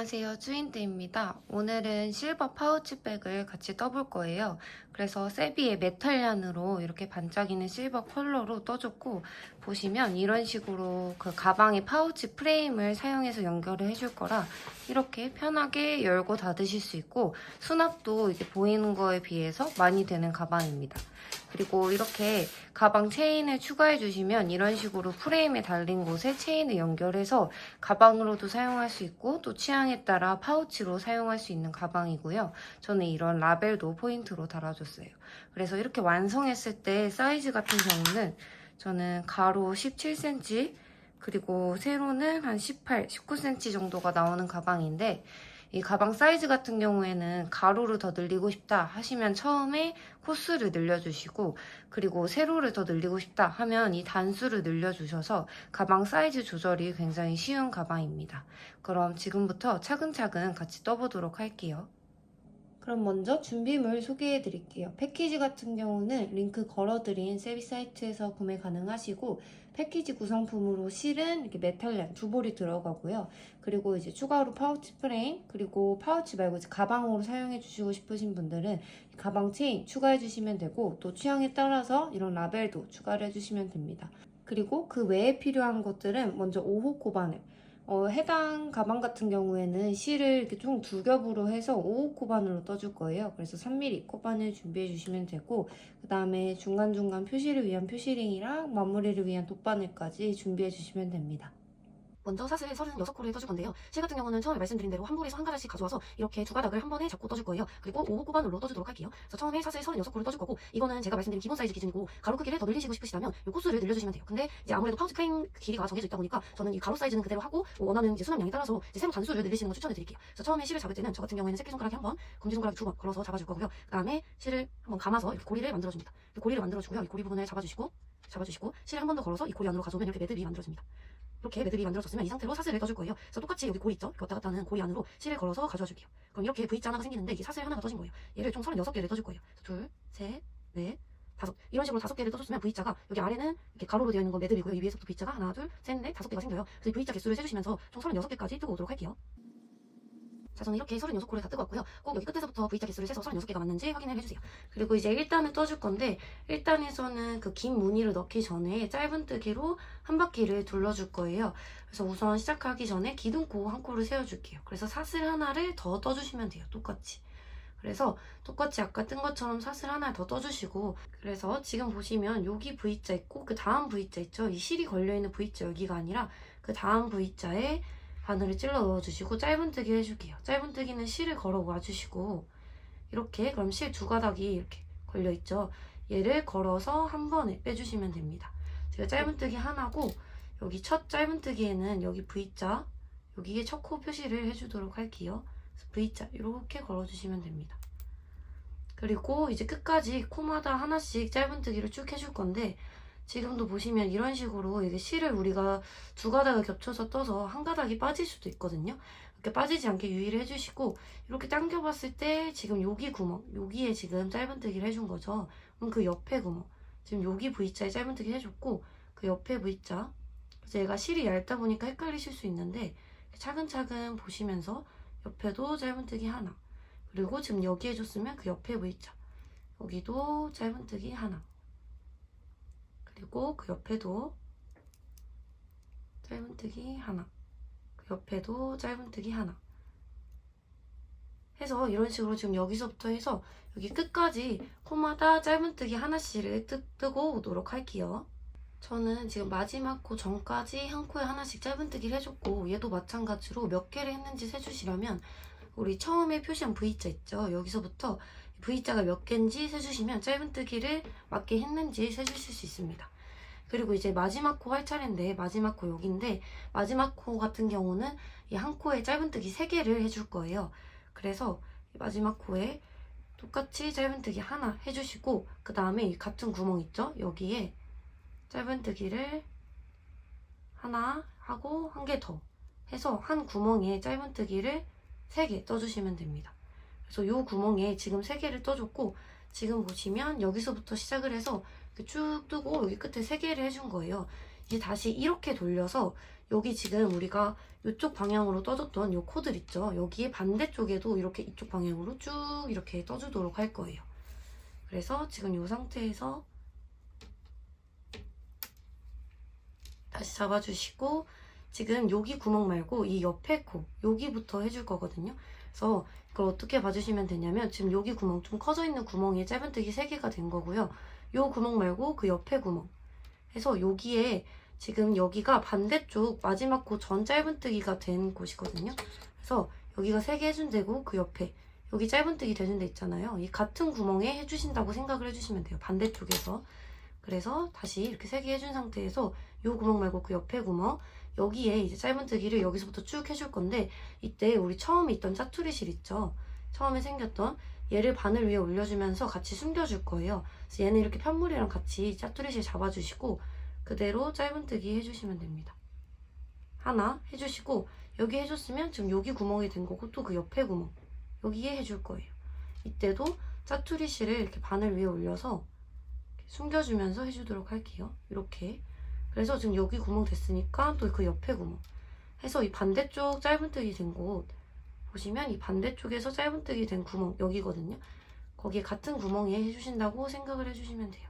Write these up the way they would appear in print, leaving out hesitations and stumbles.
안녕하세요, 쭈인드입니다. 오늘은 실버 파우치백을 같이 떠볼 거예요. 그래서 세비의 메탈리안으로 이렇게 반짝이는 실버 컬러로 떠줬고, 보시면 이런 식으로 그 가방의 파우치 프레임을 사용해서 연결을 해줄 거라 이렇게 편하게 열고 닫으실 수 있고, 수납도 이게 보이는 거에 비해서 많이 되는 가방입니다. 그리고 이렇게 가방 체인을 추가해 주시면 이런 식으로 프레임에 달린 곳에 체인을 연결해서 가방으로도 사용할 수 있고 또 취향에 따라 파우치로 사용할 수 있는 가방이고요. 저는 이런 라벨도 포인트로 달아줬어요. 그래서 이렇게 완성했을 때 사이즈 같은 경우는 저는 가로 17cm 그리고 세로는 한 18, 19cm 정도가 나오는 가방인데 이 가방 사이즈 같은 경우에는 가로를 더 늘리고 싶다 하시면 처음에 코스를 늘려주시고 그리고 세로를 더 늘리고 싶다 하면 이 단수를 늘려주셔서 가방 사이즈 조절이 굉장히 쉬운 가방입니다. 그럼 지금부터 차근차근 같이 떠보도록 할게요. 그럼 먼저 준비물 소개해 드릴게요. 패키지 같은 경우는 링크 걸어드린 세비 사이트에서 구매 가능하시고 패키지 구성품으로 실은 이렇게 메탈리안 두 볼이 들어가고요. 그리고 이제 추가로 파우치 프레임 그리고 파우치 말고 이제 가방으로 사용해 주시고 싶으신 분들은 가방 체인 추가해 주시면 되고 또 취향에 따라서 이런 라벨도 추가를 해주시면 됩니다. 그리고 그 외에 필요한 것들은 먼저 5호 코바늘 해당 가방 같은 경우에는 실을 이렇게 총 두 겹으로 해서 5호 코바늘로 떠줄 거예요. 그래서 3mm 코바늘 준비해 주시면 되고 그 다음에 중간중간 표시를 위한 표시링이랑 마무리를 위한 돗바늘까지 준비해 주시면 됩니다. 먼저 사슬 36코를 떠줄 건데요. 실 같은 경우는 처음에 말씀드린 대로 한 볼에서 한 가닥씩 가져와서 이렇게 두 가닥을 한 번에 잡고 떠줄 거예요. 그리고 5호 코바늘로 떠주도록 할게요. 그래서 처음에 사슬 36코를 떠줄 거고 이거는 제가 말씀드린 기본 사이즈 기준이고 가로 크기를 더 늘리시고 싶으시다면 이 코스를 늘려주시면 돼요. 근데 이제 아무래도 파우치 프레임 길이가 정해져 있다 보니까 저는 이 가로 사이즈는 그대로 하고 원하는 이제 수납량에 따라서 이제 세로 단수를 늘리시는 거 추천해 드릴게요. 그래서 처음에 실을 잡을 때는 저 같은 경우에는 새끼손가락에 한 번, 검지손가락에 두 번 걸어서 잡아줄 거고요. 그 다음에 실을 한번 감아서 이렇게 고리를 만들어줍니다. 고리를 만들어주고요. 이 고리 부분을 잡아주시고 실을 한 번 더 걸어서 이 고리 안으로 가져오면 이렇게 매듭이 만들어집니다. 이렇게 매듭이 만들어졌으면 이 상태로 사슬을 떠줄 거예요. 그래서 똑같이 여기 고리 있죠? 이렇게 왔다 갔다 하는 고리 안으로 실을 걸어서 가져와 줄게요. 그럼 이렇게 V자 하나가 생기는데 이게 사슬 하나가 떠진 거예요. 얘를 총 36개를 떠줄 거예요. 둘, 셋, 넷, 다섯. 이런 식으로 5개를 떠줬으면 V자가 여기 아래는 이렇게 가로로 되어 있는 건 매듭이고요. 이 위에서부터 V자가 하나, 둘, 셋, 넷, 5개가 생겨요. 그래서 이 V자 개수를 세주시면서 총 36개까지 뜨고 오도록 할게요. 자, 저는 이렇게 36코를 다 뜨고 왔고요. 꼭 여기 끝에서부터 V자 개수를 세서 36개가 맞는지 확인을 해주세요. 그리고 이제 1단을 떠줄 건데 1단에서는 그 긴 무늬를 넣기 전에 짧은뜨기로 한 바퀴를 둘러줄 거예요. 그래서 우선 시작하기 전에 기둥코 한 코를 세워줄게요. 그래서 사슬 하나를 더 떠주시면 돼요. 똑같이. 그래서 똑같이 아까 뜬 것처럼 사슬 하나를 더 떠주시고 그래서 지금 보시면 여기 V자 있고 그 다음 V자 있죠? 이 실이 걸려있는 V자 여기가 아니라 그 다음 V자에 바늘을 찔러 넣어주시고 짧은뜨기 해줄게요. 짧은뜨기는 실을 걸어 와주시고 이렇게 그럼 실 두 가닥이 이렇게 걸려있죠. 얘를 걸어서 한 번에 빼주시면 됩니다. 제가 짧은뜨기 하나고 여기 첫 짧은뜨기에는 여기 V자 여기에 첫 코 표시를 해주도록 할게요. 그래서 V자 이렇게 걸어주시면 됩니다. 그리고 이제 끝까지 코마다 하나씩 짧은뜨기를 쭉 해줄 건데 지금도 보시면 이런 식으로 이게 실을 우리가 두 가닥을 겹쳐서 떠서 한 가닥이 빠질 수도 있거든요. 이렇게 빠지지 않게 유의를 해주시고 이렇게 당겨봤을 때 지금 여기 구멍, 여기에 지금 짧은뜨기를 해준 거죠. 그럼 그 옆에 구멍, 지금 여기 V자에 짧은뜨기 해줬고 그 옆에 V자 그래서 얘가 실이 얇다 보니까 헷갈리실 수 있는데 차근차근 보시면서 옆에도 짧은뜨기 하나 그리고 지금 여기 해줬으면 그 옆에 V자 여기도 짧은뜨기 하나 그리고 그 옆에도 짧은뜨기 하나 그 옆에도 짧은뜨기 하나 해서 이런 식으로 지금 여기서부터 해서 여기 끝까지 코마다 짧은뜨기 하나씩을 뜨고 오도록 할게요. 저는 지금 마지막 코 전까지 한 코에 하나씩 짧은뜨기를 해줬고 얘도 마찬가지로 몇 개를 했는지 세주시려면 우리 처음에 표시한 V자 있죠? 여기서부터 V자가 몇 개인지 세주시면 짧은뜨기를 맞게 했는지 세주실 수 있습니다. 그리고 이제 마지막 코 할 차례인데 마지막 코 여기인데 마지막 코 같은 경우는 이 한 코에 짧은뜨기 3개를 해줄 거예요. 그래서 마지막 코에 똑같이 짧은뜨기 하나 해주시고 그 다음에 이 같은 구멍 있죠? 여기에 짧은뜨기를 하나 하고 한 개 더 해서 한 구멍에 짧은뜨기를 3개 떠주시면 됩니다. 그래서 이 구멍에 지금 3개를 떠줬고 지금 보시면 여기서부터 시작을 해서 쭉 뜨고 여기 끝에 3개를 해준 거예요. 이제 다시 이렇게 돌려서 여기 지금 우리가 이쪽 방향으로 떠줬던 이 코들 있죠? 여기에 반대쪽에도 이렇게 이쪽 방향으로 쭉 이렇게 떠주도록 할 거예요. 그래서 지금 이 상태에서 다시 잡아주시고 지금 여기 구멍 말고 이 옆에 코 여기부터 해줄 거거든요. 그래서 이걸 어떻게 봐주시면 되냐면 지금 여기 구멍 좀 커져 있는 구멍에 짧은뜨기 3개가 된 거고요. 요 구멍 말고 그 옆에 구멍 해서 여기에 지금 여기가 반대쪽 마지막 코 전 짧은뜨기가 된 곳이거든요. 그래서 여기가 3개 해준 데고 그 옆에 여기 짧은뜨기 되는 데 있잖아요. 이 같은 구멍에 해주신다고 생각을 해주시면 돼요. 반대쪽에서. 그래서 다시 이렇게 3개 해준 상태에서 이 구멍 말고 그 옆에 구멍 여기에 이제 짧은뜨기를 여기서부터 쭉 해줄 건데 이때 우리 처음에 있던 짜투리실 있죠? 처음에 생겼던 얘를 바늘 위에 올려주면서 같이 숨겨줄 거예요. 그래서 얘는 이렇게 편물이랑 같이 짜투리실 잡아주시고 그대로 짧은뜨기 해주시면 됩니다. 하나 해주시고 여기 해줬으면 지금 여기 구멍이 된 거고 또 그 옆에 구멍 여기에 해줄 거예요. 이때도 짜투리실을 이렇게 바늘 위에 올려서 숨겨주면서 해주도록 할게요. 이렇게. 그래서 지금 여기 구멍 됐으니까 또 그 옆에 구멍 해서 이 반대쪽 짧은뜨기 된 곳 보시면 이 반대쪽에서 짧은뜨기 된 구멍 여기거든요. 거기에 같은 구멍에 해주신다고 생각을 해주시면 돼요.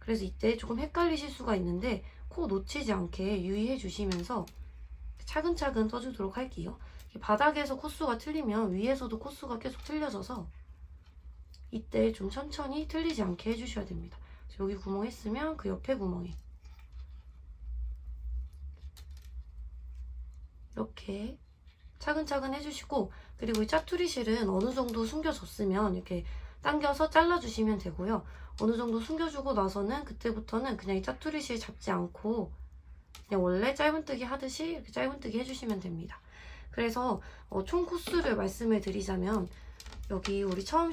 그래서 이때 조금 헷갈리실 수가 있는데 코 놓치지 않게 유의해 주시면서 차근차근 떠주도록 할게요. 바닥에서 코수가 틀리면 위에서도 코수가 계속 틀려져서 이때 좀 천천히 틀리지 않게 해주셔야 됩니다. 여기 구멍 했으면 그 옆에 구멍에 이렇게 차근차근 해주시고 그리고 이 짜투리실은 어느 정도 숨겨줬으면 이렇게 당겨서 잘라주시면 되고요. 어느 정도 숨겨주고 나서는 그때부터는 그냥 이 짜투리실 잡지 않고 그냥 원래 짧은뜨기 하듯이 이렇게 짧은뜨기 해주시면 됩니다. 그래서 총 코스를 말씀을 드리자면 여기 우리 처음에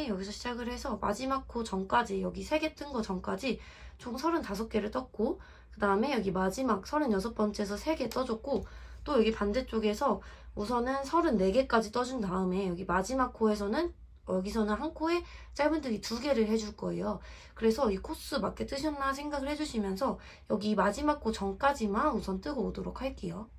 여기서 시작을 해서 마지막 코 전까지 여기 3개 뜬 거 전까지 총 35개를 떴고 그 다음에 여기 마지막 36번째에서 3개 떠줬고 또 여기 반대쪽에서 우선은 34개까지 떠준 다음에 여기 마지막 코에서는 여기서는 한 코에 짧은뜨기 2개를 해줄 거예요. 그래서 이 코스 맞게 뜨셨나 생각을 해주시면서 여기 마지막 코 전까지만 우선 뜨고 오도록 할게요.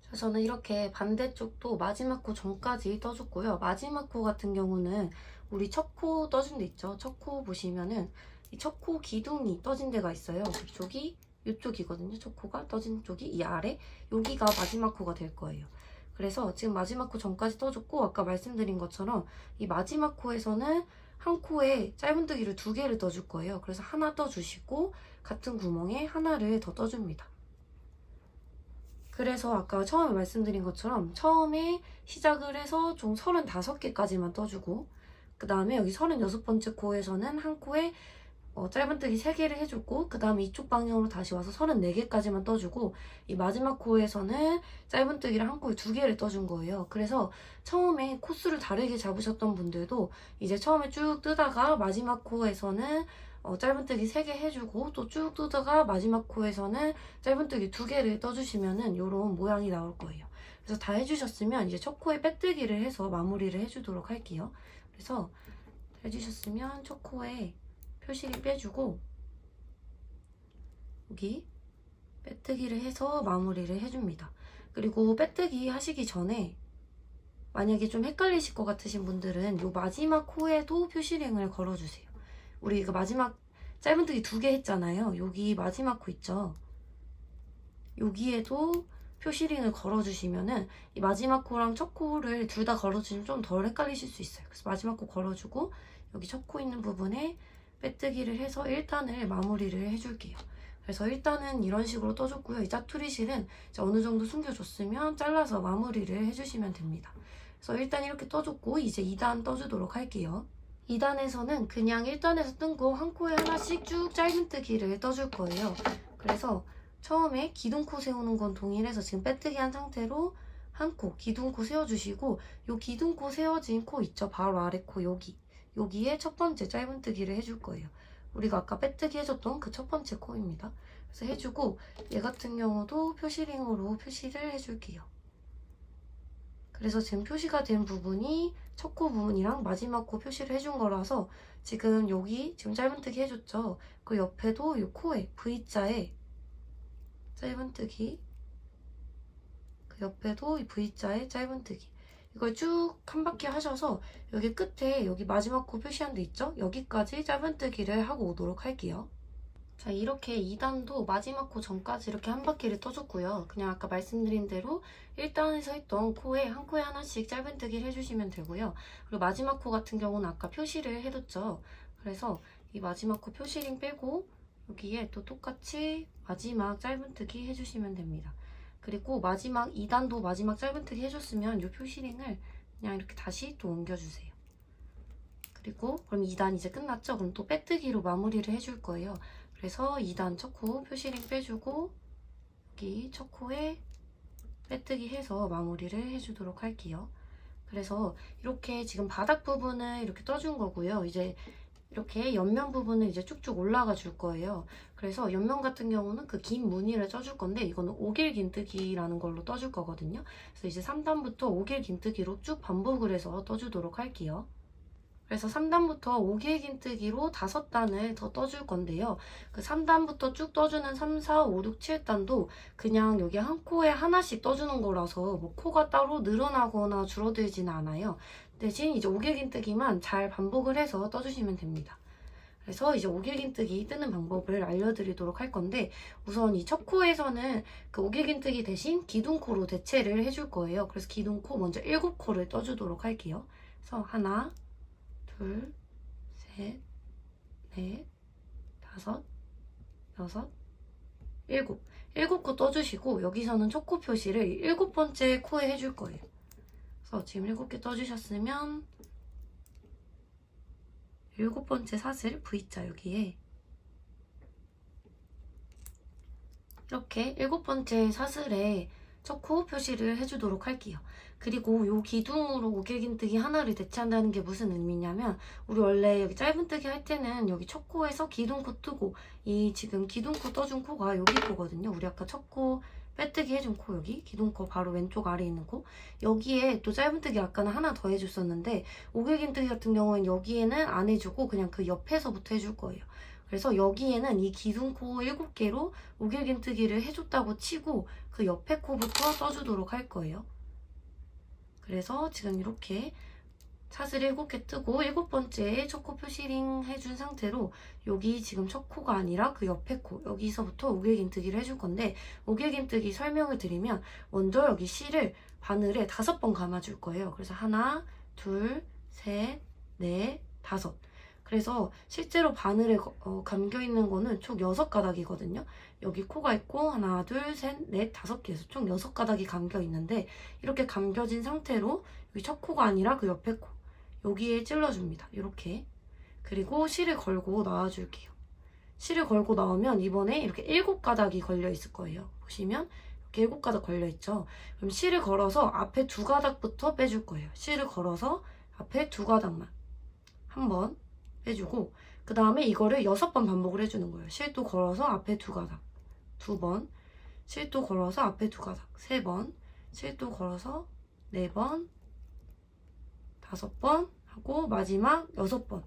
자, 저는 이렇게 반대쪽도 마지막 코 전까지 떠줬고요. 마지막 코 같은 경우는 우리 첫 코 떠준 데 있죠. 첫 코 보시면은 이 첫 코 기둥이 떠진 데가 있어요. 그쪽이 이쪽이거든요. 첫 코가 떠진 쪽이 이 아래 여기가 마지막 코가 될 거예요. 그래서 지금 마지막 코 전까지 떠줬고 아까 말씀드린 것처럼 이 마지막 코에서는 한 코에 짧은뜨기를 2개를 떠줄 거예요. 그래서 하나 떠주시고 같은 구멍에 하나를 더 떠줍니다. 그래서 아까 처음에 말씀드린 것처럼 처음에 시작을 해서 총 35개까지만 떠주고 그 다음에 여기 36번째 코에서는 한 코에 짧은뜨기 3개를 해줬고 그 다음에 이쪽 방향으로 다시 와서 34개까지만 떠주고 이 마지막 코에서는 짧은뜨기를 한 코에 2개를 떠준 거예요. 그래서 처음에 코스를 다르게 잡으셨던 분들도 이제 처음에 쭉 뜨다가 마지막 코에서는 짧은뜨기 3개 해주고 또 쭉 뜨다가 마지막 코에서는 짧은뜨기 2개를 떠주시면은 이런 모양이 나올 거예요. 그래서 다 해주셨으면 이제 첫 코에 빼뜨기를 해서 마무리를 해주도록 할게요. 그래서 해주셨으면 첫 코에 표시를 빼주고 여기 빼뜨기를 해서 마무리를 해줍니다. 그리고 빼뜨기 하시기 전에 만약에 좀 헷갈리실 것 같으신 분들은 이 마지막 코에도 표시링을 걸어주세요. 우리 이거 마지막 짧은뜨기 2개 했잖아요. 여기 마지막 코 있죠. 여기에도 표시링을 걸어주시면은 이 마지막 코랑 첫 코를 둘 다 걸어주시면 좀 덜 헷갈리실 수 있어요. 그래서 마지막 코 걸어주고 여기 첫 코 있는 부분에 빼뜨기를 해서 1단을 마무리를 해줄게요. 그래서 1단은 이런 식으로 떠줬고요. 이 짜투리실은 이제 어느 정도 숨겨줬으면 잘라서 마무리를 해주시면 됩니다. 그래서 1단 이렇게 떠줬고 이제 2단 떠주도록 할게요. 2단에서는 그냥 1단에서 뜬 거 한 코에 하나씩 쭉 짧은뜨기를 떠줄 거예요. 그래서 처음에 기둥코 세우는 건 동일해서 지금 빼뜨기 한 상태로 한 코, 기둥코 세워주시고 이 기둥코 세워진 코 있죠? 바로 아래 코 여기에 첫 번째 짧은뜨기를 해줄 거예요. 우리가 아까 빼뜨기 해줬던 그 첫 번째 코입니다. 그래서 해주고 얘 같은 경우도 표시링으로 표시를 해줄게요. 그래서 지금 표시가 된 부분이 첫 코 부분이랑 마지막 코 표시를 해준 거라서 지금 여기 지금 짧은뜨기 해줬죠. 그 옆에도 이 코에 V자에 짧은뜨기, 그 옆에도 이 V자에 짧은뜨기, 이걸 쭉 한 바퀴 하셔서 여기 끝에 여기 마지막 코 표시한 데 있죠? 여기까지 짧은뜨기를 하고 오도록 할게요. 자, 이렇게 2단도 마지막 코 전까지 이렇게 한 바퀴를 떠줬고요. 그냥 아까 말씀드린 대로 1단에서 했던 코에 한 코에 하나씩 짧은뜨기를 해주시면 되고요. 그리고 마지막 코 같은 경우는 아까 표시를 해뒀죠. 그래서 이 마지막 코 표시링 빼고 여기에 또 똑같이 마지막 짧은뜨기 해주시면 됩니다. 그리고 마지막 2단도 마지막 짧은뜨기 해줬으면 이 표시링을 그냥 이렇게 다시 또 옮겨주세요. 그리고 그럼 2단 이제 끝났죠? 그럼 또 빼뜨기로 마무리를 해줄 거예요. 그래서 2단 첫 코 표시링 빼주고 여기 첫 코에 빼뜨기 해서 마무리를 해주도록 할게요. 그래서 이렇게 지금 바닥 부분을 이렇게 떠준 거고요. 이제 이렇게 옆면 부분을 이제 쭉쭉 올라가 줄 거예요. 그래서 옆면 같은 경우는 그 긴 무늬를 떠줄 건데 이거는 5길 긴뜨기라는 걸로 떠줄 거거든요. 그래서 이제 3단부터 5길 긴뜨기로 쭉 반복을 해서 떠주도록 할게요. 그래서 3단부터 5길 긴뜨기로 5단을 더 떠줄 건데요. 그 3단부터 쭉 떠주는 3, 4, 5, 6, 7단도 그냥 여기 한 코에 하나씩 떠주는 거라서 뭐 코가 따로 늘어나거나 줄어들지는 않아요. 대신 이제 5길 긴뜨기만 잘 반복을 해서 떠주시면 됩니다. 그래서 이제 5길 긴뜨기 뜨는 방법을 알려드리도록 할 건데 우선 이 첫 코에서는 그 5길 긴뜨기 대신 기둥코로 대체를 해줄 거예요. 그래서 기둥코 먼저 7코를 떠주도록 할게요. 그래서 하나, 둘, 셋, 넷, 다섯, 여섯, 일곱. 7코 떠주시고 여기서는 첫 코 표시를 7번째 코에 해줄 거예요. 그래서 지금 7개 떠주셨으면 7번째 사슬 V자 여기에 이렇게 7번째 사슬에 첫 코 표시를 해주도록 할게요. 그리고 이 기둥으로 5길 긴뜨기 하나를 대체한다는 게 무슨 의미냐면 우리 원래 여기 짧은뜨기 할 때는 여기 첫 코에서 기둥코 뜨고 이 지금 기둥코 떠준 코가 여기 코거든요. 우리 아까 첫 코 빼뜨기 해준 코 여기 기둥코 바로 왼쪽 아래에 있는 코 여기에 또 짧은뜨기 아까는 하나 더 해줬었는데 5길 긴뜨기 같은 경우는 여기에는 안 해주고 그냥 그 옆에서부터 해줄 거예요. 그래서 여기에는 이 기둥코 7개로 5길 긴뜨기를 해줬다고 치고 그 옆에 코부터 떠주도록 할 거예요. 그래서 지금 이렇게 사슬 7개 뜨고 7번째 첫 코 표시링 해준 상태로 여기 지금 첫 코가 아니라 그 옆에 코 여기서부터 5길 긴뜨기를 해줄 건데 5길 긴뜨기 설명을 드리면 먼저 여기 실을 바늘에 5번 감아줄 거예요. 그래서 하나, 둘, 셋, 넷, 5. 그래서 실제로 바늘에 감겨있는 거는 총 6가닥이거든요. 여기 코가 있고 하나, 둘, 셋, 넷, 5개에서 총 6가닥이 감겨있는데 이렇게 감겨진 상태로 여기 첫 코가 아니라 그 옆에 코 여기에 찔러줍니다. 이렇게. 그리고 실을 걸고 나와줄게요. 실을 걸고 나오면 이번에 이렇게 7가닥이 걸려있을 거예요. 보시면 이렇게 7가닥 걸려있죠. 그럼 실을 걸어서 앞에 2가닥부터 빼줄 거예요. 실을 걸어서 앞에 2가닥만 한번 빼주고 그 다음에 이거를 6번 반복을 해주는 거예요. 실도 걸어서 앞에 2가닥 2번, 실도 걸어서 앞에 2가닥 3번, 실도 걸어서 4번, 5번 하고 마지막 6번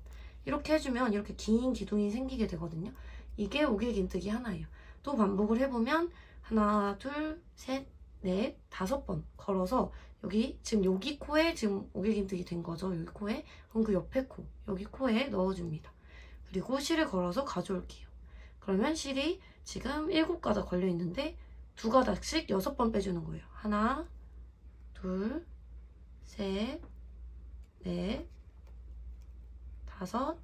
이렇게 해주면 이렇게 긴 기둥이 생기게 되거든요. 이게 5길 긴뜨기 하나예요. 또 반복을 해보면 하나, 둘, 셋, 넷, 5번 걸어서 여기 지금 여기 코에 지금 5길 긴뜨기 된 거죠. 여기 코에. 그럼 그 옆에 코 여기 코에 넣어줍니다. 그리고 실을 걸어서 가져올게요. 그러면 실이 지금 7가닥 걸려있는데 2가닥씩 6번 빼주는 거예요. 하나, 둘, 셋, 넷, 5,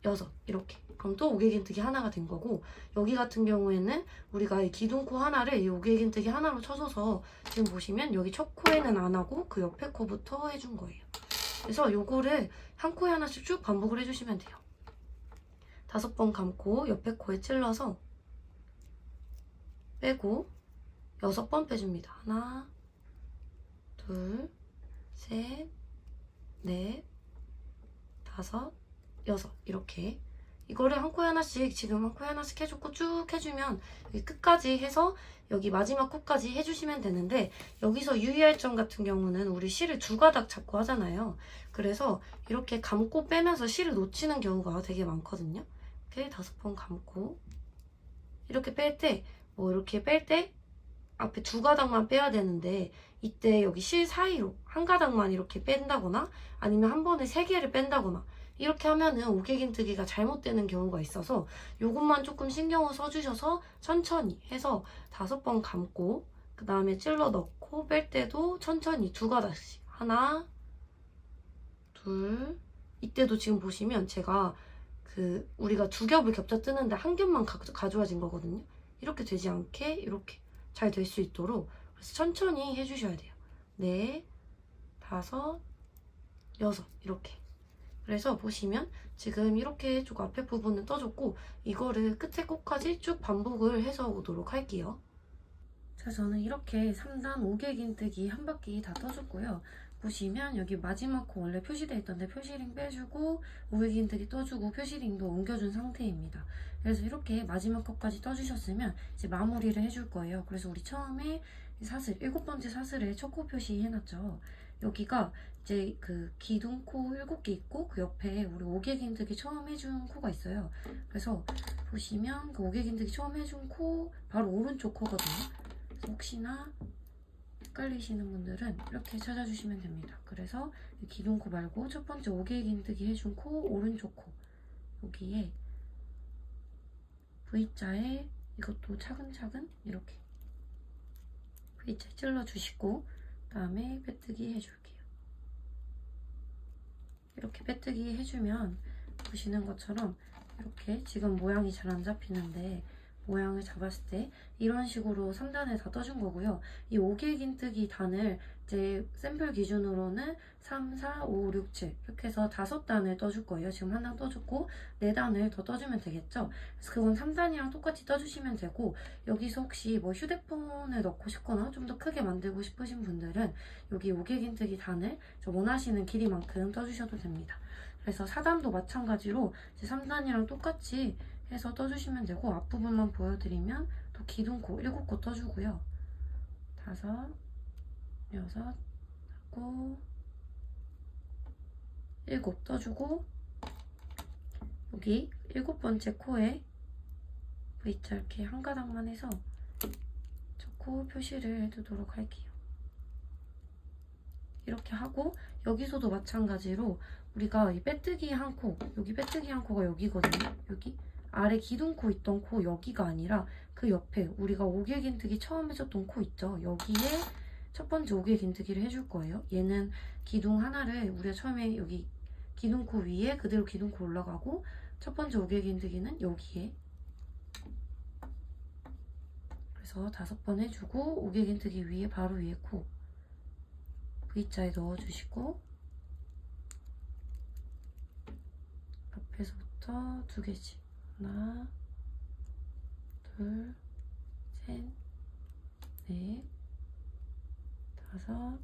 6 이렇게. 그럼 또 5길 긴뜨기 하나가 된 거고 여기 같은 경우에는 우리가 이 기둥코 하나를 이 5길 긴뜨기 하나로 쳐줘서 지금 보시면 여기 첫 코에는 안 하고 그 옆에 코부터 해준 거예요. 그래서 요거를 한 코에 하나씩 쭉 반복을 해주시면 돼요. 5번 감고 옆에 코에 찔러서 빼고 6번 빼줍니다. 하나, 둘, 셋, 넷, 5, 6 이렇게 이거를 한 코에 하나씩, 지금 한 코에 하나씩 해줬고 쭉 해주면 여기 끝까지 해서 여기 마지막 코까지 해주시면 되는데, 여기서 유의할 점 같은 경우는 우리 실을 두 가닥 잡고 하잖아요. 그래서 이렇게 감고 빼면서 실을 놓치는 경우가 되게 많거든요. 이렇게 5번 감고 이렇게 뺄 때, 뭐 이렇게 뺄 때 앞에 두 가닥만 빼야 되는데, 이때 여기 실 사이로 한 가닥만 이렇게 뺀다거나 아니면 한 번에 3개를 뺀다거나 이렇게 하면은 오개긴뜨기가 잘못되는 경우가 있어서 요것만 조금 신경을 써주셔서 천천히 해서 5번 감고 그 다음에 찔러 넣고 뺄 때도 천천히 두 가닥씩, 하나, 둘. 이때도 지금 보시면 제가 우리가 두 겹을 겹쳐 뜨는데 한 겹만 가져와진 거거든요. 이렇게 되지 않게 이렇게 잘 될 수 있도록, 그래서 천천히 해주셔야 돼요. 4, 5, 6 이렇게. 그래서 보시면 지금 이렇게 쭉 앞에 부분은 떠줬고, 이거를 끝에 끝까지 쭉 반복을 해서 오도록 할게요. 자, 저는 이렇게 3단 오개긴뜨기 한 바퀴 다 떠줬고요. 보시면 여기 마지막 코 원래 표시되어 있던데 표시링 빼주고 오개긴뜨기 떠주고 표시링도 옮겨준 상태입니다. 그래서 이렇게 마지막 코까지 떠주셨으면 이제 마무리를 해줄 거예요. 그래서 우리 처음에 사슬, 7번째 사슬에 첫 코 표시 해놨죠. 여기가 이제 기둥코 7개 있고 그 옆에 우리 오개긴뜨기 처음 해준 코가 있어요. 그래서 보시면 그 오개긴뜨기 처음 해준 코 바로 오른쪽 코거든요. 그래서 혹시나 헷갈리시는 분들은 이렇게 찾아주시면 됩니다. 그래서 기둥코 말고 첫 번째 오개긴뜨기 해준 코 오른쪽 코, 여기에 V자에 이것도 차근차근 이렇게 V자 찔러주시고 그 다음에 빼뜨기 해줄게요. 이렇게 빼뜨기 해주면 보시는 것처럼 이렇게 지금 모양이 잘 안 잡히는데 모양을 잡았을 때 이런 식으로 3단을 다 떠준 거고요. 이 오개긴뜨기 단을 이제 샘플 기준으로는 3, 4, 5, 6, 7 이렇게 해서 5단을 떠줄 거예요. 지금 한 단 떠줬고 4단을 더 떠주면 되겠죠. 그래서 그건 3단이랑 똑같이 떠주시면 되고, 여기서 혹시 뭐 휴대폰을 넣고 싶거나 좀 더 크게 만들고 싶으신 분들은 여기 오개긴뜨기 단을 원하시는 길이만큼 떠주셔도 됩니다. 그래서 4단도 마찬가지로 이제 3단이랑 똑같이 해서 떠주시면 되고, 앞부분만 보여드리면 또 기둥코 7코 떠주고요. 5, 6 하고 7 떠주고, 여기 7번째 코에 V자 이렇게 한 가닥만 해서 저 코 표시를 해두도록 할게요. 이렇게 하고 여기서도 마찬가지로 우리가 이 빼뜨기 한 코, 여기 빼뜨기 한 코가 여기거든요. 여기 아래 기둥코 있던 코 여기가 아니라 그 옆에 우리가 오개긴뜨기 처음 해줬던 코 있죠. 여기에 첫 번째 오개긴뜨기를 해줄 거예요. 얘는 기둥 하나를 우리가 처음에 여기 기둥코 위에 그대로 기둥코 올라가고, 첫 번째 오개긴뜨기는 여기에, 그래서 5번 해주고 오개긴뜨기 위에 바로 위에 코 V자에 넣어주시고 앞에서부터 2개씩 하나, 둘, 셋, 넷, 5,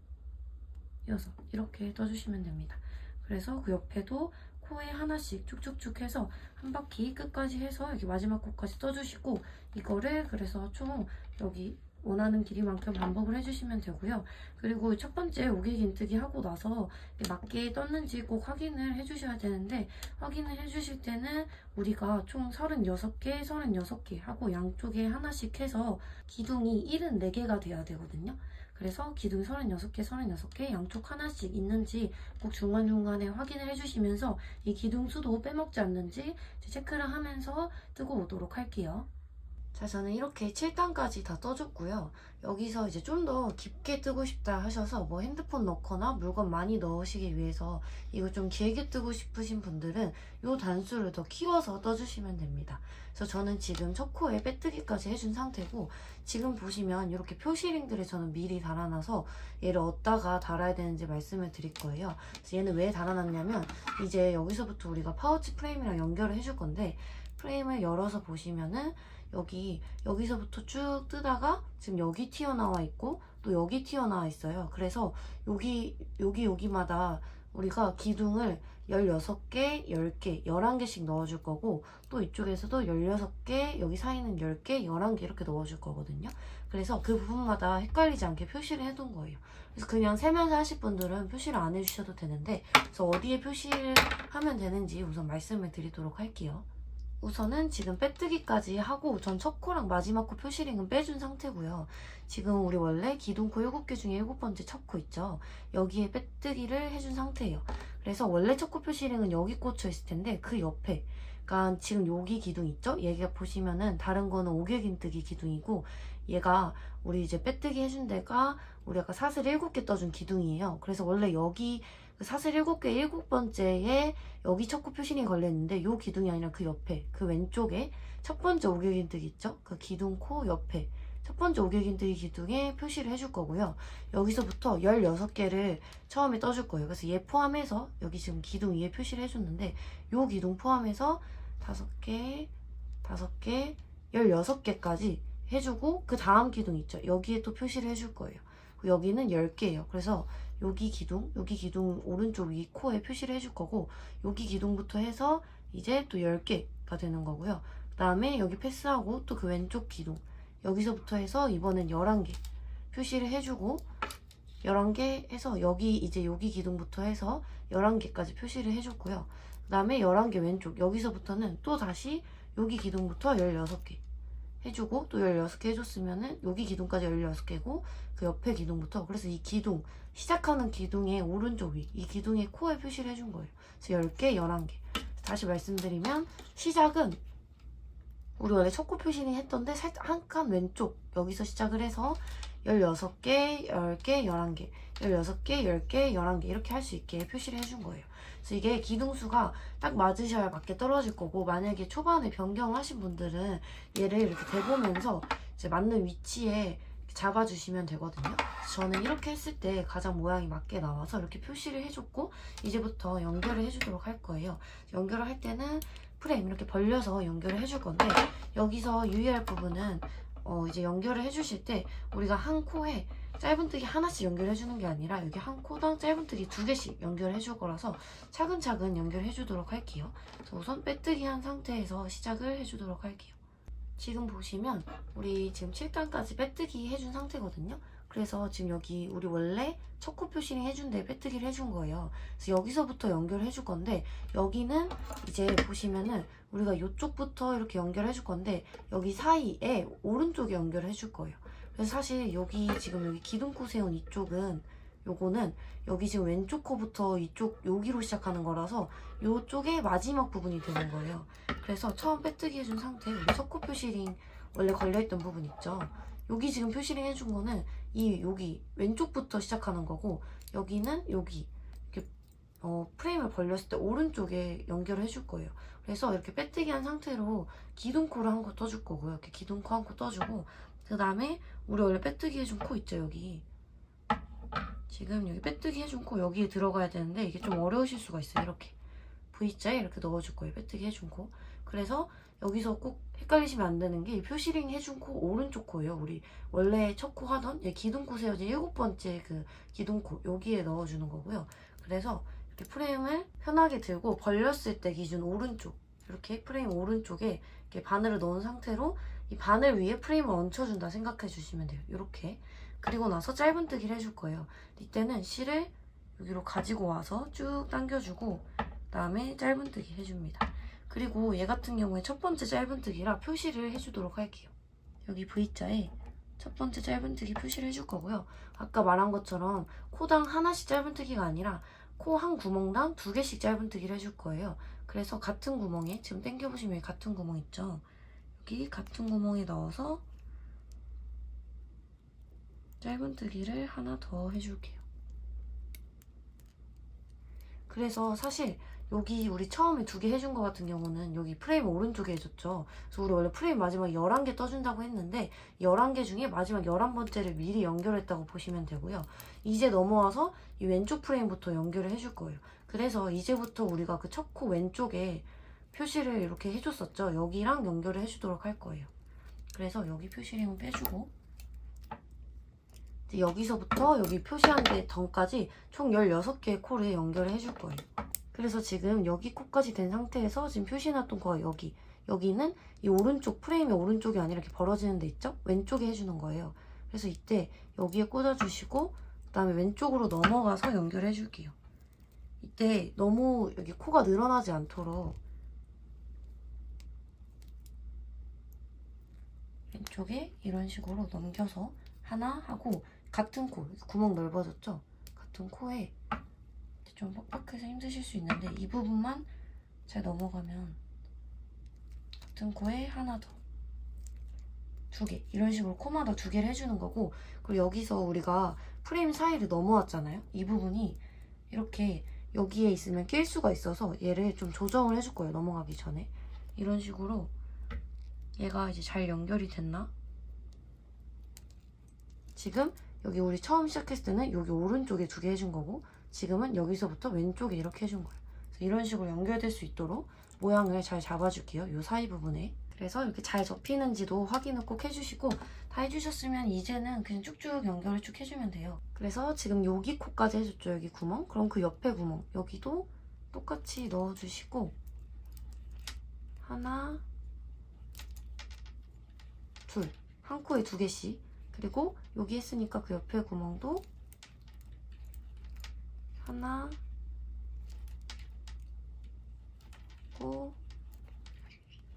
6 이렇게 떠주시면 됩니다. 그래서 그 옆에도 코에 하나씩 쭉쭉쭉 해서 한 바퀴 끝까지 해서 여기 마지막 코까지 떠주시고, 이거를 그래서 총 여기 원하는 길이만큼 반복을 해주시면 되고요. 그리고 첫 번째 오개긴뜨기 하고 나서 맞게 떴는지 꼭 확인을 해주셔야 되는데, 확인을 해주실 때는 우리가 총 36개, 36개 하고 양쪽에 하나씩 해서 기둥이 74개가 돼야 되거든요. 그래서 기둥 36개, 36개 양쪽 하나씩 있는지 꼭 중간중간에 확인을 해주시면서 이 기둥 수도 빼먹지 않는지 체크를 하면서 뜨고 오도록 할게요. 자, 저는 이렇게 7단까지 다 떠줬고요. 여기서 이제 좀 더 깊게 뜨고 싶다 하셔서 뭐 핸드폰 넣거나 물건 많이 넣으시기 위해서 이거 좀 길게 뜨고 싶으신 분들은 이 단수를 더 키워서 떠주시면 됩니다. 그래서 저는 지금 첫 코에 빼뜨기까지 해준 상태고, 지금 보시면 이렇게 표시링들을 저는 미리 달아놔서 얘를 어디다가 달아야 되는지 말씀을 드릴 거예요. 그래서 얘는 왜 달아놨냐면, 이제 여기서부터 우리가 파우치 프레임이랑 연결을 해줄 건데, 프레임을 열어서 보시면은 여기서부터 쭉 뜨다가 지금 여기 튀어나와 있고 또 여기 튀어나와 있어요. 그래서 여기마다 우리가 기둥을 16개, 10개, 11개씩 넣어줄 거고 또 이쪽에서도 16개, 여기 사이는 10개, 11개 이렇게 넣어줄 거거든요. 그래서 그 부분마다 헷갈리지 않게 표시를 해둔 거예요. 그래서 그냥 세면서 하실 분들은 표시를 안 해주셔도 되는데 그래서 어디에 표시를 하면 되는지 우선 말씀을 드리도록 할게요. 우선은 지금 빼뜨기까지 하고 전 첫 코랑 마지막 코 표시링은 빼준 상태고요. 지금 우리 원래 기둥코 7개 중에 7번째 첫 코 있죠? 여기에 빼뜨기를 해준 상태예요. 그래서 원래 첫 코 표시링은 여기 꽂혀 있을 텐데 그 옆에 그러니까 지금 여기 기둥 있죠? 얘가 보시면은 다른 거는 오개긴뜨기 기둥이고 얘가 우리 이제 빼뜨기 해준 데가 우리 아까 사슬 7개 떠준 기둥이에요. 그래서 원래 여기 그 사슬 7개 7번째에 여기 첫 코 표시링이 걸려있는데 요 기둥이 아니라 그 옆에 그 왼쪽에 첫 번째 오개긴뜨기 있죠? 그 기둥코 옆에 첫 번째 오개긴뜨기 기둥에 표시를 해줄 거고요. 여기서부터 16개를 처음에 떠줄 거예요. 그래서 얘 포함해서 여기 지금 기둥 위에 표시를 해줬는데 요 기둥 포함해서 5개, 5개, 16개까지 해주고 그 다음 기둥 있죠? 여기에 또 표시를 해줄 거예요. 여기는 10개예요. 그래서 여기 기둥 오른쪽 위 코에 표시를 해줄 거고 여기 기둥부터 해서 이제 또 10개가 되는 거고요. 그 다음에 여기 패스하고 또 그 왼쪽 기둥 여기서부터 해서 이번엔 11개 표시를 해주고 11개 해서 여기 이제 여기 기둥부터 해서 11개까지 표시를 해줬고요. 그 다음에 11개 왼쪽 여기서부터는 또 다시 여기 기둥부터 16개 해주고 또 16개 해줬으면은 여기 기둥까지 16개고 그 옆에 기둥부터 그래서 이 기둥 시작하는 기둥의 오른쪽 위 이 기둥의 코에 표시를 해준 거예요. 그래서 10개, 11개 다시 말씀드리면 시작은 우리 원래 첫 코 표시링 했던데 살짝 한 칸 왼쪽 여기서 시작을 해서 16개, 10개, 11개 16개, 10개, 11개 이렇게 할 수 있게 표시를 해준 거예요. 그래서 이게 기둥수가 딱 맞으셔야 맞게 떨어질 거고 만약에 초반에 변경을 하신 분들은 얘를 이렇게 대보면서 이제 맞는 위치에 잡아주시면 되거든요. 저는 이렇게 했을 때 가장 모양이 맞게 나와서 이렇게 표시를 해줬고 이제부터 연결을 해주도록 할 거예요. 연결을 할 때는 프레임 이렇게 벌려서 연결을 해줄 건데 여기서 유의할 부분은 이제 연결을 해주실 때 우리가 한 코에 짧은뜨기 하나씩 연결해주는 게 아니라 여기 한 코당 짧은뜨기 2개씩 연결해줄 거라서 차근차근 연결해주도록 할게요. 그래서 우선 빼뜨기 한 상태에서 시작을 해주도록 할게요. 지금 보시면 우리 지금 7단까지 빼뜨기 해준 상태거든요. 그래서 지금 여기 우리 원래 첫 코 표시링 해준 데 빼뜨기를 해준 거예요. 그래서 여기서부터 연결을 해줄 건데 여기는 이제 보시면은 우리가 이쪽부터 이렇게 연결을 해줄 건데 여기 사이에 오른쪽에 연결을 해줄 거예요. 그래서 사실 여기 지금 여기 기둥코 세운 이쪽은 요거는 여기 지금 왼쪽 코부터 이쪽 여기로 시작하는 거라서 요쪽에 마지막 부분이 되는 거예요. 그래서 처음 빼뜨기 해준 상태 우리 첫 코 표시링 원래 걸려있던 부분 있죠. 여기 지금 표시링 해준 거는 여기 왼쪽부터 시작하는 거고 여기는 여기 이렇게 프레임을 벌렸을 때 오른쪽에 연결을 해줄 거예요. 그래서 이렇게 빼뜨기 한 상태로 기둥코를 한 코 떠줄 거고요. 이렇게 기둥코 한 코 떠주고 그 다음에 우리 원래 빼뜨기 해준 코 있죠 여기 지금 여기 빼뜨기 해준 코 여기에 들어가야 되는데 이게 좀 어려우실 수가 있어요. 이렇게 V자에 이렇게 넣어줄 거예요. 빼뜨기 해준 코. 그래서 여기서 꼭 헷갈리시면 안 되는 게 표시링 해준 코 오른쪽 코예요. 우리 원래 첫 코 하던 기둥코 세워진 7번째 그 기둥코 여기에 넣어주는 거고요. 그래서 이렇게 프레임을 편하게 들고 벌렸을 때 기준 오른쪽 이렇게 프레임 오른쪽에 이렇게 바늘을 넣은 상태로 이 바늘 위에 프레임을 얹혀준다 생각해 주시면 돼요. 이렇게. 그리고 나서 짧은뜨기를 해줄 거예요. 이때는 실을 여기로 가지고 와서 쭉 당겨주고 그다음에 짧은뜨기 해줍니다. 그리고 얘 같은 경우에 첫 번째 짧은뜨기라 표시를 해주도록 할게요. 여기 V자에 첫 번째 짧은뜨기 표시를 해줄 거고요. 아까 말한 것처럼 코당 하나씩 짧은뜨기가 아니라 코 한 구멍당 2개씩 짧은뜨기를 해줄 거예요. 그래서 같은 구멍에 지금 당겨보시면 여기 같은 구멍 있죠. 여기 같은 구멍에 넣어서 짧은뜨기를 하나 더 해줄게요. 그래서 사실 여기 우리 처음에 2개 해준 거 같은 경우는 여기 프레임 오른쪽에 해줬죠. 그래서 우리 원래 프레임 마지막 11개 떠준다고 했는데 11개 중에 마지막 11번째를 미리 연결했다고 보시면 되고요. 이제 넘어와서 이 왼쪽 프레임부터 연결을 해줄 거예요. 그래서 이제부터 우리가 그 첫 코 왼쪽에 표시를 이렇게 해줬었죠. 여기랑 연결을 해주도록 할 거예요. 그래서 여기 표시링은 빼주고 이제 여기서부터 여기 표시한 데 전까지 총 16개의 코를 연결을 해줄 거예요. 그래서 지금 여기 코까지 된 상태에서 지금 표시해놨던 거가 여기는 이 오른쪽 프레임의 오른쪽이 아니라 이렇게 벌어지는 데 있죠? 왼쪽에 해주는 거예요. 그래서 이때 여기에 꽂아주시고 그 다음에 왼쪽으로 넘어가서 연결해 줄게요. 이때 너무 여기 코가 늘어나지 않도록 왼쪽에 이런 식으로 넘겨서 하나 하고 같은 코, 구멍 넓어졌죠? 같은 코에 좀 뻑뻑해서 힘드실 수 있는데 이 부분만 잘 넘어가면 같은 코에 하나 더, 두 개, 이런 식으로 코마다 두 개를 해주는 거고, 그리고 여기서 우리가 프레임 사이를 넘어왔잖아요? 이 부분이 이렇게 여기에 있으면 낄 수가 있어서 얘를 좀 조정을 해줄 거예요, 넘어가기 전에. 이런 식으로 얘가 이제 잘 연결이 됐나? 지금 여기 우리 처음 시작했을 때는 여기 오른쪽에 두 개 해준 거고, 지금은 여기서부터 왼쪽에 이렇게 해준 거예요. 그래서 이런 식으로 연결될 수 있도록 모양을 잘 잡아줄게요, 이 사이 부분에. 그래서 이렇게 잘 접히는지도 확인을 꼭 해주시고, 다 해주셨으면 이제는 그냥 쭉쭉 연결을 쭉 해주면 돼요. 그래서 지금 여기 코까지 해줬죠, 여기 구멍. 그럼 그 옆에 구멍, 여기도 똑같이 넣어주시고, 하나, 둘, 한 코에 두 개씩. 그리고 여기 했으니까 그 옆에 구멍도 하나,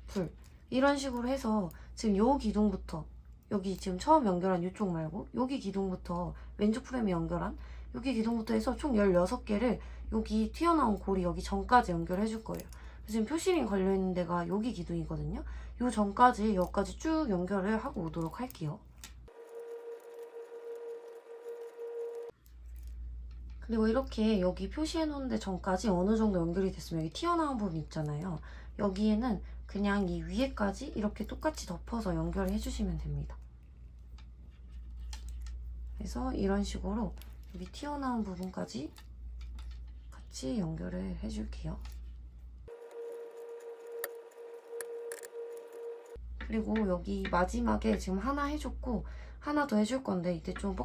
둘, 이런 식으로 해서 지금 요 기둥부터 여기 지금 처음 연결한 이쪽 말고 여기 기둥부터 왼쪽 프레임에 연결한 여기 기둥부터 해서 총 16개를 여기 튀어나온 고리 여기 전까지 연결해 줄 거예요. 지금 표시링 걸려있는 데가 여기 기둥이거든요. 요 전까지 여기까지 쭉 연결을 하고 오도록 할게요. 그리고 이렇게 여기 표시해 놓은 데 전까지 어느 정도 연결이 됐으면 여기 튀어나온 부분 있잖아요. 여기에는 그냥 이 위에까지 이렇게 똑같이 덮어서 연결을 해주시면 됩니다. 그래서 이런 식으로 여기 튀어나온 부분까지 같이 연결을 해줄게요. 그리고 여기 마지막에 지금 하나 해줬고 하나 더 해줄 건데 이때 좀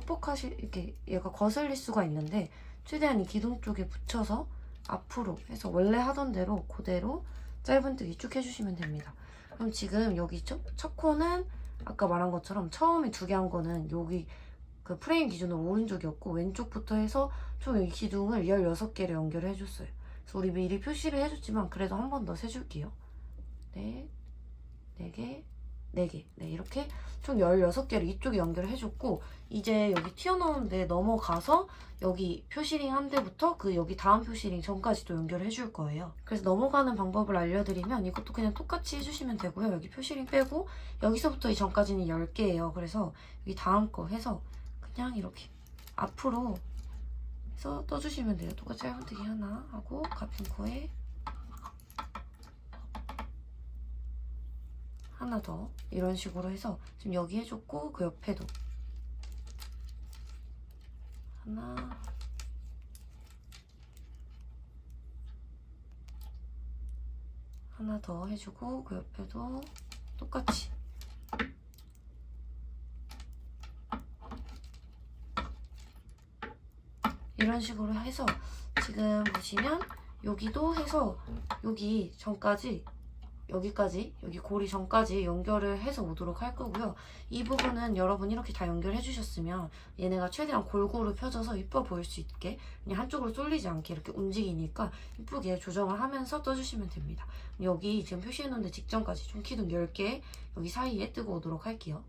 이렇게 얘가 거슬릴 수가 있는데 최대한 이 기둥 쪽에 붙여서 앞으로 해서 원래 하던 대로 그대로 짧은뜨기 쭉 해주시면 됩니다. 그럼 지금 여기 첫 코는 아까 말한 것처럼 처음에 두 개 한 거는 여기 그 프레임 기준으로 오른쪽이었고 왼쪽부터 해서 총 여기 기둥을 16개를 연결을 해줬어요. 그래서 우리 미리 표시를 해줬지만 그래도 한 번 더 세줄게요. 네, 4개, 4개. 네, 이렇게 총 16개를 이쪽에 연결을 해줬고 이제 여기 튀어나온 데 넘어가서 여기 표시링 한 데부터 그 여기 다음 표시링 전까지 또 연결을 해줄 거예요. 그래서 넘어가는 방법을 알려드리면 이것도 그냥 똑같이 해주시면 되고요. 여기 표시링 빼고 여기서부터 이 전까지는 10개예요. 그래서 여기 다음 거 해서 그냥 이렇게 앞으로 해서 떠주시면 돼요. 똑같이 짧은뜨기 하나 하고 같은 코에 하나 더 이런 식으로 해서 지금 여기 해줬고 그 옆에도 하나 더 해주고 그 옆에도 똑같이 이런 식으로 해서 지금 보시면 여기도 해서 여기 전까지 여기까지 여기 고리 전까지 연결을 해서 오도록 할 거고요. 이 부분은 여러분 이렇게 다 연결해 주셨으면 얘네가 최대한 골고루 펴져서 이뻐 보일 수 있게 그냥 한쪽으로 쏠리지 않게 이렇게 움직이니까 이쁘게 조정을 하면서 떠주시면 됩니다. 여기 지금 표시해 놓은 데 직전까지 총 기둥 10개 여기 사이에 뜨고 오도록 할게요.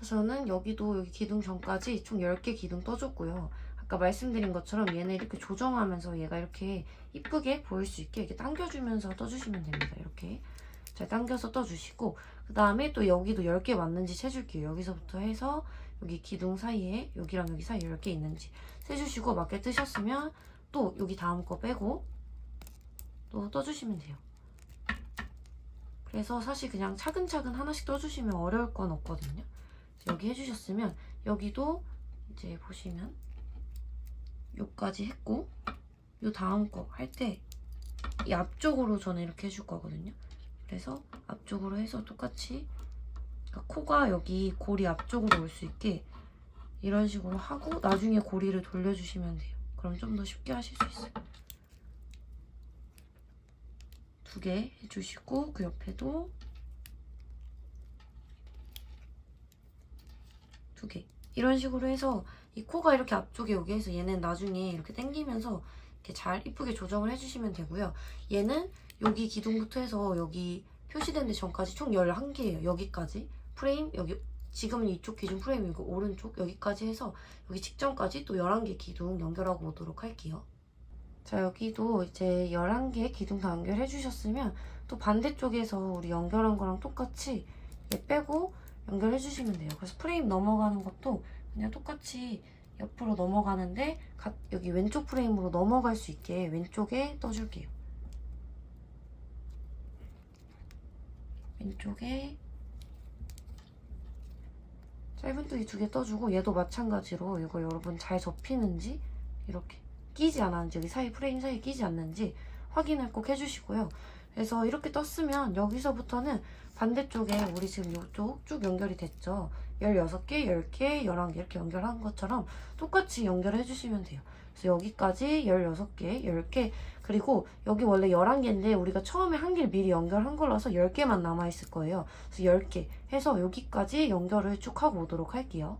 저는 여기도 여기 기둥 전까지 총 10개 기둥 떠줬고요. 아까 말씀드린 것처럼 얘네 이렇게 조정하면서 얘가 이렇게 이쁘게 보일 수 있게 이렇게 당겨주면서 떠주시면 됩니다. 이렇게 잘 당겨서 떠주시고 그 다음에 또 여기도 10개 맞는지 세줄게요. 여기서부터 해서 여기 기둥 사이에 여기랑 여기 사이에 10개 있는지 세주시고 맞게 뜨셨으면 또 여기 다음 거 빼고 또 떠주시면 돼요. 그래서 사실 그냥 차근차근 하나씩 떠주시면 어려울 건 없거든요. 여기 해주셨으면 여기도 이제 보시면 요까지 했고 요 다음 거 할 때 이 앞쪽으로 저는 이렇게 해줄 거거든요. 그래서 앞쪽으로 해서 똑같이 그러니까 코가 여기 고리 앞쪽으로 올 수 있게 이런 식으로 하고 나중에 고리를 돌려주시면 돼요. 그럼 좀 더 쉽게 하실 수 있어요. 2개 해주시고 그 옆에도 2개. 이런 식으로 해서 이 코가 이렇게 앞쪽에 오게 해서 얘는 나중에 이렇게 당기면서 이렇게 잘 이쁘게 조정을 해주시면 되고요. 얘는 여기 기둥부터 해서 여기 표시된 데 전까지 총 11개예요. 여기까지 프레임, 여기 지금은 이쪽 기준 프레임이고 오른쪽 여기까지 해서 여기 직전까지 또 11개 기둥 연결하고 오도록 할게요. 자, 여기도 이제 11개 기둥 다 연결해 주셨으면 또 반대쪽에서 우리 연결한 거랑 똑같이 얘 빼고 연결해 주시면 돼요. 그래서 프레임 넘어가는 것도 그냥 똑같이 옆으로 넘어가는데 여기 왼쪽 프레임으로 넘어갈 수 있게 왼쪽에 떠줄게요. 왼쪽에 짧은뜨기 2개 떠주고 얘도 마찬가지로 이거 여러분 잘 접히는지 이렇게 끼지 않았는지 여기 사이 프레임 사이에 끼지 않는지 확인을 꼭 해주시고요. 그래서 이렇게 떴으면 여기서부터는 반대쪽에 우리 지금 이쪽 쭉 연결이 됐죠. 16개, 10개, 11개 이렇게 연결한 것처럼 똑같이 연결해 주시면 돼요. 그래서 여기까지 16개, 10개 그리고 여기 원래 11개인데 우리가 처음에 한 개를 미리 연결한 걸로서 10개만 남아있을 거예요. 그래서 10개 해서 여기까지 연결을 쭉 하고 오도록 할게요.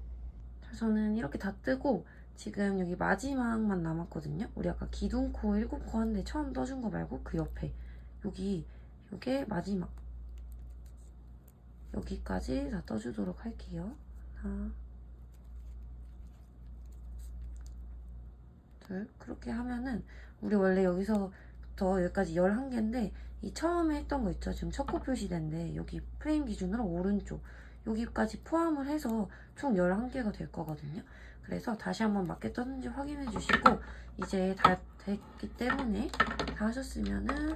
자, 저는 이렇게 다 뜨고 지금 여기 마지막만 남았거든요. 우리 아까 기둥코 7코 한데 처음 떠준 거 말고 그 옆에 요게 마지막 여기까지 다 떠주도록 할게요. 하나 둘 그렇게 하면은 우리 원래 여기서부터 여기까지 11개인데 이 처음에 했던 거 있죠? 지금 첫 코 표시된데 여기 프레임 기준으로 오른쪽 여기까지 포함을 해서 총 11개가 될 거거든요. 그래서 다시 한번 맞게 떴는지 확인해 주시고 이제 다 됐기 때문에 다 하셨으면은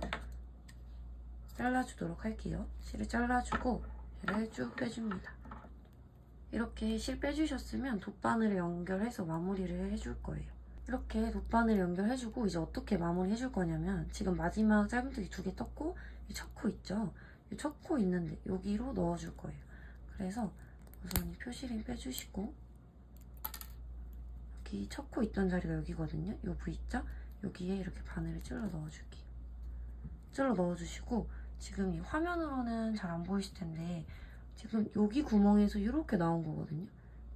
잘라주도록 할게요. 실을 잘라주고 얘를 쭉 빼줍니다. 이렇게 실 빼주셨으면 돗바늘을 연결해서 마무리를 해줄 거예요. 이렇게 돗바늘 연결해주고 이제 어떻게 마무리 해줄 거냐면 지금 마지막 짧은뜨기 2개 떴고 이 첫 코 있죠? 이 첫 코 있는데 여기로 넣어줄 거예요. 그래서 우선 이 표시링 빼주시고 여기 첫 코 있던 자리가 여기거든요? 요 V자? 여기에 이렇게 바늘을 찔러 넣어줄게요. 찔러 넣어주시고 지금 이 화면으로는 잘 안 보이실 텐데 지금 여기 구멍에서 이렇게 나온 거거든요.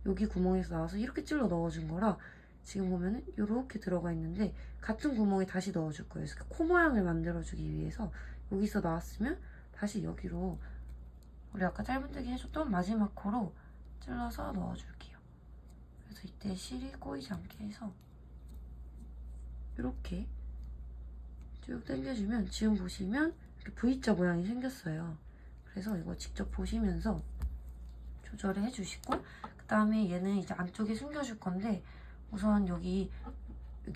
여기 구멍에서 나와서 이렇게 찔러 넣어준 거라 지금 보면은 이렇게 들어가 있는데 같은 구멍에 다시 넣어줄 거예요. 그래서 코 모양을 만들어주기 위해서 여기서 나왔으면 다시 여기로 우리 아까 짧은뜨기 해줬던 마지막 코로 찔러서 넣어줄게요. 그래서 이때 실이 꼬이지 않게 해서 이렇게 쭉 당겨주면 지금 보시면 이렇게 V자 모양이 생겼어요. 그래서 이거 직접 보시면서 조절을 해주시고 그 다음에 얘는 이제 안쪽에 숨겨줄 건데 우선 여기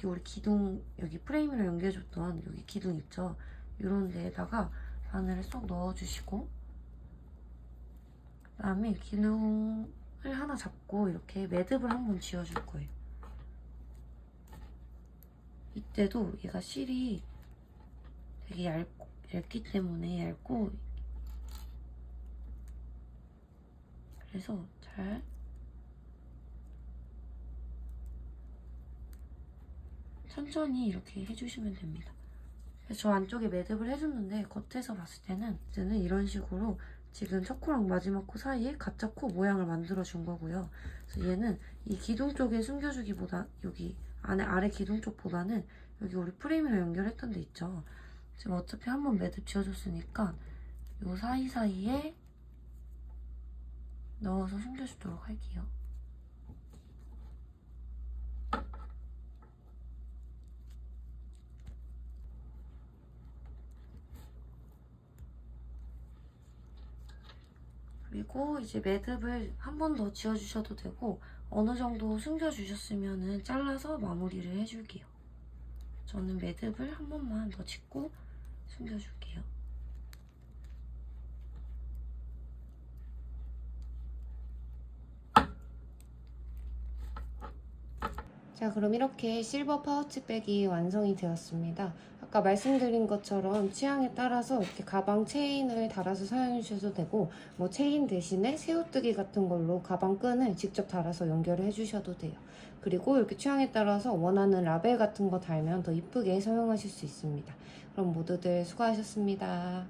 우리 기둥 여기 프레임이랑 연결해줬던 여기 기둥 있죠? 이런 데에다가 바늘을 쏙 넣어주시고 그 다음에 기둥을 하나 잡고 이렇게 매듭을 한번 지어줄 거예요. 이때도 얘가 실이 되게 얇기 때문에 얇고 그래서 잘 천천히 이렇게 해주시면 됩니다. 그래서 저 안쪽에 매듭을 해줬는데 겉에서 봤을 때는 이런 식으로 지금 첫 코랑 마지막 코 사이에 가짜 코 모양을 만들어 준 거고요. 그래서 얘는 이 기둥 쪽에 숨겨주기보다 여기 아래 기둥 쪽보다는 여기 우리 프레임이랑 연결했던 데 있죠. 지금 어차피 한번 매듭 지어줬으니까 요 사이사이에 넣어서 숨겨주도록 할게요. 그리고 이제 매듭을 한 번 더 지어주셔도 되고 어느 정도 숨겨주셨으면 잘라서 마무리를 해줄게요. 저는 매듭을 한 번만 더 짓고 숨겨줄게요. 자, 그럼 이렇게 실버 파우치백이 완성이 되었습니다. 아까 말씀드린 것처럼 취향에 따라서 이렇게 가방 체인을 달아서 사용해 주셔도 되고, 뭐 체인 대신에 새우뜨기 같은 걸로 가방 끈을 직접 달아서 연결을 해 주셔도 돼요. 그리고 이렇게 취향에 따라서 원하는 라벨 같은 거 달면 더 이쁘게 사용하실 수 있습니다. 그럼 모두들 수고하셨습니다.